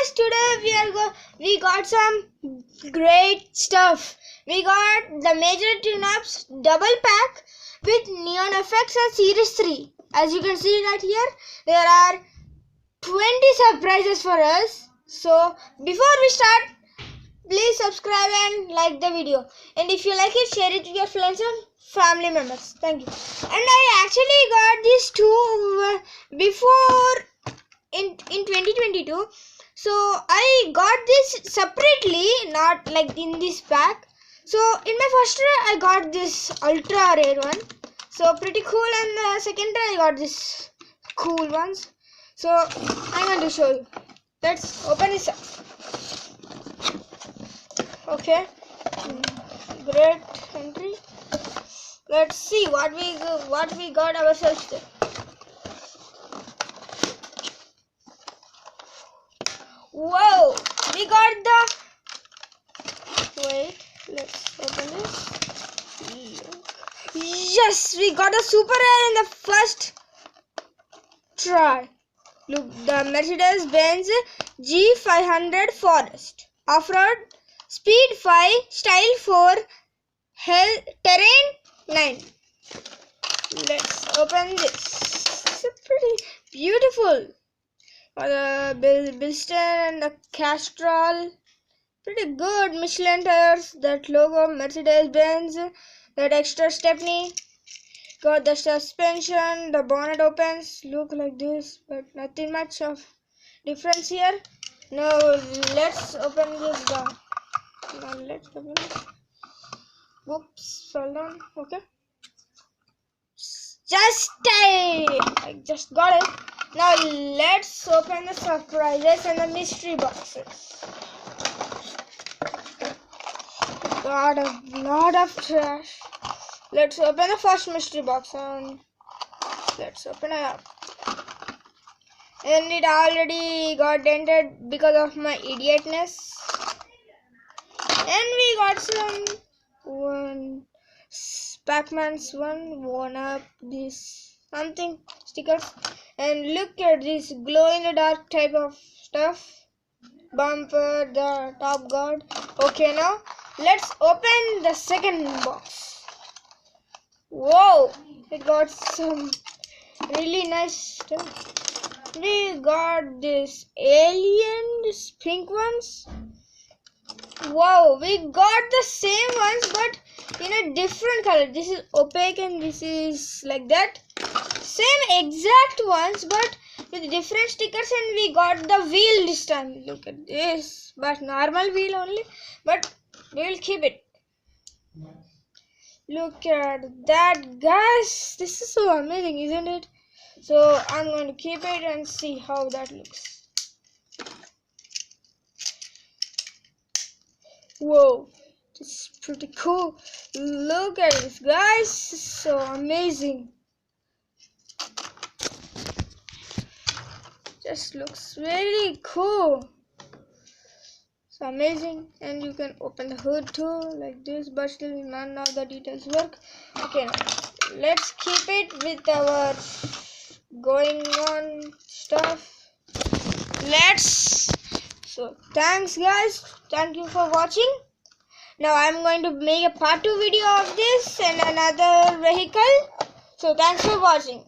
guys, today we got some great stuff. We got the majorette tune-ups double pack with neon effects and series 3. As you can see right here, there are 20 surprises for us. So before we start, please subscribe and like the video. And if you like it, share it with your friends and family members. Thank you. And I actually got these two before in 2022. So I got this separately, not like in this pack. So in my first try I got this ultra rare one, so pretty cool, and the second try I got this cool ones. So I'm going to show you. Let's open this up. Okay, great entry. Let's see what we got ourselves there. Whoa, we got the, wait, let's open this. Yes, we got a super rare in the first try. Look, the Mercedes-Benz G500 Forest Off-Road, Speed 5, Style 4, Terrain 9. Let's open this. It's pretty beautiful. The Bilster and the Castrol, pretty good. Michelin tires, that logo, Mercedes-Benz, that extra stepney. Got the suspension, the bonnet opens, look like this, but nothing much of difference here. Now let's open this down. Now let's open it. Whoops, fell down. Okay. I just got it. Now let's open the surprises and the mystery boxes. Got a lot of trash. Let's open the first mystery box and let's open it up. And it already got dented because of my idiotness. And we got some Pac-Man's one up this something stickers. And look at this glow in the dark type of stuff. Bumper, the top guard. Okay, now let's open the second box. Whoa, it got some really nice stuff. We got this alien, this pink ones. Wow, we got the same ones but in a different color. This is opaque and this is like that. Same exact ones but with different stickers, and we got the wheel this time. Look at this, but normal wheel only, but we will keep it. Look at that, guys. This is so amazing, isn't it? So I'm going to keep it and see how that looks. Whoa, this is pretty cool. Look at this, guys. So amazing. Just looks very cool. It's amazing, and you can open the hood too like this, but still none of the details work. Okay, now let's keep it with our going on stuff. So thanks guys, thank you for watching. Now I'm going to make a part 2 video of this and another vehicle. So thanks for watching.